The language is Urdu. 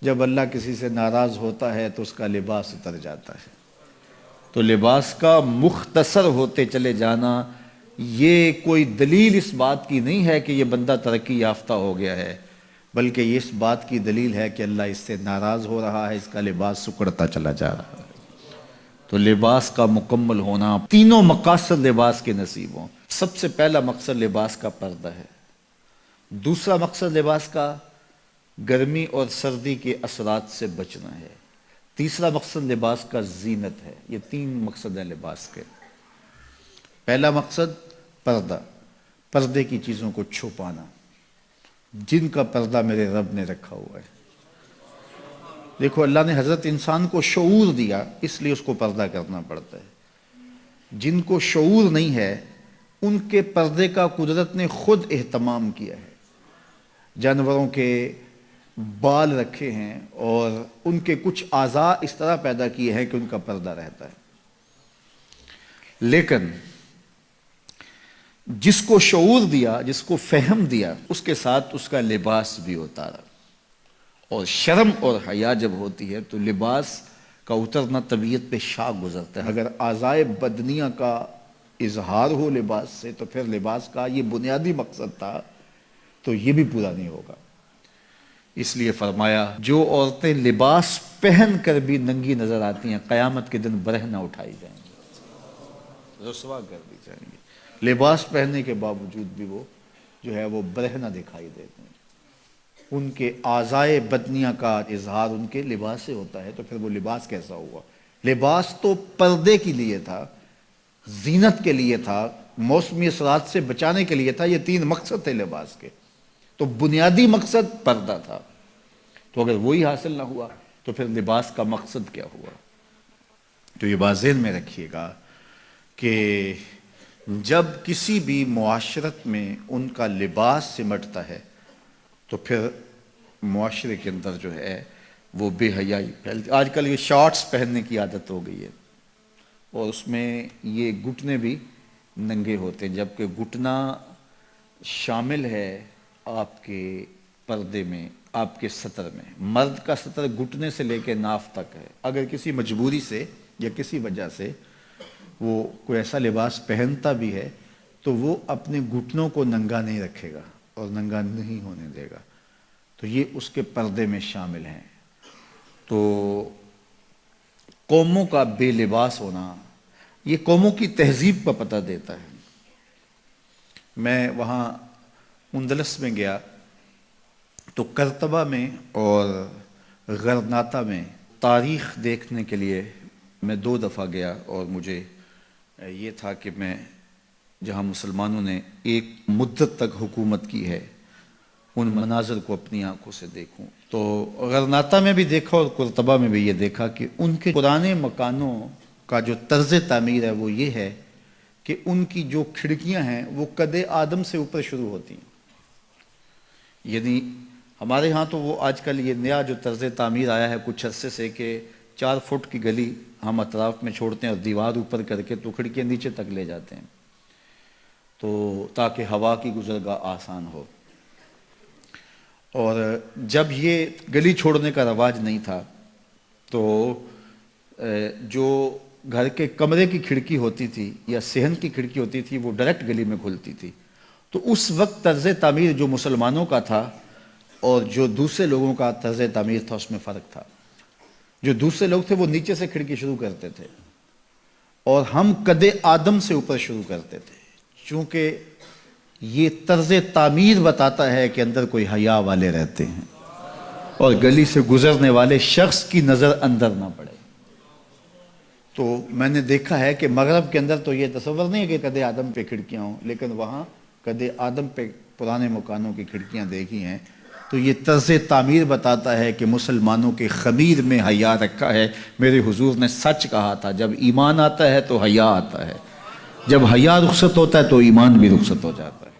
جب اللہ کسی سے ناراض ہوتا ہے تو اس کا لباس اتر جاتا ہے۔ تو لباس کا مختصر ہوتے چلے جانا یہ کوئی دلیل اس بات کی نہیں ہے کہ یہ بندہ ترقی یافتہ ہو گیا ہے، بلکہ یہ اس بات کی دلیل ہے کہ اللہ اس سے ناراض ہو رہا ہے، اس کا لباس سکڑتا چلا جا رہا ہے۔ تو لباس کا مکمل ہونا، تینوں مقاصد لباس کے نصیب ہوں۔ سب سے پہلا مقصد لباس کا پردہ ہے، دوسرا مقصد لباس کا گرمی اور سردی کے اثرات سے بچنا ہے، تیسرا مقصد لباس کا زینت ہے۔ یہ تین مقصد ہیں لباس کے۔ پہلا مقصد پردہ، پردے کی چیزوں کو چھپانا، جن کا پردہ میرے رب نے رکھا ہوا ہے۔ دیکھو اللہ نے حضرت انسان کو شعور دیا، اس لیے اس کو پردہ کرنا پڑتا ہے۔ جن کو شعور نہیں ہے ان کے پردے کا قدرت نے خود اہتمام کیا ہے۔ جانوروں کے بال رکھے ہیں اور ان کے کچھ اعضاء اس طرح پیدا کیے ہیں کہ ان کا پردہ رہتا ہے، لیکن جس کو شعور دیا، جس کو فہم دیا، اس کے ساتھ اس کا لباس بھی اتارا۔ اور شرم اور حیا جب ہوتی ہے تو لباس کا اترنا طبیعت پہ شاک گزرتا ہے۔ اگر اعضائے بدنیہ کا اظہار ہو لباس سے تو پھر لباس کا یہ بنیادی مقصد تھا تو یہ بھی پورا نہیں ہوگا۔ اس لیے فرمایا جو عورتیں لباس پہن کر بھی ننگی نظر آتی ہیں قیامت کے دن برہنہ اٹھائی جائیں گی، رسوا کر دی جائیں گی۔ لباس پہننے کے باوجود بھی وہ جو ہے وہ برہنہ دکھائی دیتے ہیں۔ ان کے اعضائے بدنیہ کا اظہار ان کے لباس سے ہوتا ہے، تو پھر وہ لباس کیسا ہوا؟ لباس تو پردے کے لیے تھا، زینت کے لیے تھا، موسمی اثرات سے بچانے کے لیے تھا۔ یہ تین مقصد تھے لباس کے، تو بنیادی مقصد پردہ تھا۔ تو اگر وہی حاصل نہ ہوا تو پھر لباس کا مقصد کیا ہوا؟ تو یہ بات ذہن میں رکھیے گا کہ جب کسی بھی معاشرت میں ان کا لباس سمٹتا ہے تو پھر معاشرے کے اندر جو ہے وہ بے حیائی پھیلتی۔ آج کل یہ شارٹس پہننے کی عادت ہو گئی ہے اور اس میں یہ گھٹنے بھی ننگے ہوتے ہیں، جبکہ گھٹنا شامل ہے آپ کے پردے میں، آپ کے سطر میں۔ مرد کا سطر گھٹنے سے لے کے ناف تک ہے۔ اگر کسی مجبوری سے یا کسی وجہ سے وہ کوئی ایسا لباس پہنتا بھی ہے تو وہ اپنے گھٹنوں کو ننگا نہیں رکھے گا اور ننگا نہیں ہونے دے گا، تو یہ اس کے پردے میں شامل ہیں۔ تو قوموں کا بے لباس ہونا یہ قوموں کی تہذیب کا پتہ دیتا ہے۔ میں وہاں اندلس میں گیا تو کرتبہ میں اور غرناطہ میں تاریخ دیکھنے کے لیے میں 2 دفعہ گیا، اور مجھے یہ تھا کہ میں جہاں مسلمانوں نے ایک مدت تک حکومت کی ہے ان مناظر کو اپنی آنکھوں سے دیکھوں۔ تو غرناطہ میں بھی دیکھا اور کرتبہ میں بھی یہ دیکھا کہ ان کے پرانے مکانوں کا جو طرز تعمیر ہے وہ یہ ہے کہ ان کی جو کھڑکیاں ہیں وہ قد آدم سے اوپر شروع ہوتی ہیں۔ یعنی ہمارے ہاں تو وہ آج کل یہ نیا جو طرز تعمیر آیا ہے کچھ عرصے سے کہ 4 فٹ کی گلی ہم اطراف میں چھوڑتے ہیں اور دیوار اوپر کر کے تو کھڑکیاں نیچے تک لے جاتے ہیں، تو تاکہ ہوا کی گزرگاہ آسان ہو۔ اور جب یہ گلی چھوڑنے کا رواج نہیں تھا تو جو گھر کے کمرے کی کھڑکی ہوتی تھی یا صحن کی کھڑکی ہوتی تھی وہ ڈائریکٹ گلی میں کھلتی تھی۔ تو اس وقت طرز تعمیر جو مسلمانوں کا تھا اور جو دوسرے لوگوں کا طرز تعمیر تھا اس میں فرق تھا۔ جو دوسرے لوگ تھے وہ نیچے سے کھڑکی شروع کرتے تھے اور ہم قد آدم سے اوپر شروع کرتے تھے، چونکہ یہ طرز تعمیر بتاتا ہے کہ اندر کوئی حیا والے رہتے ہیں اور گلی سے گزرنے والے شخص کی نظر اندر نہ پڑے۔ تو میں نے دیکھا ہے کہ مغرب کے اندر تو یہ تصور نہیں ہے کہ قد آدم پہ کھڑکیاں ہوں، لیکن وہاں قد آدم پہ پرانے مکانوں کی کھڑکیاں دیکھی ہیں، تو یہ طرز تعمیر بتاتا ہے کہ مسلمانوں کے خمیر میں حیا رکھا ہے۔ میرے حضور نے سچ کہا تھا، جب ایمان آتا ہے تو حیا آتا ہے، جب حیا رخصت ہوتا ہے تو ایمان بھی رخصت ہو جاتا ہے۔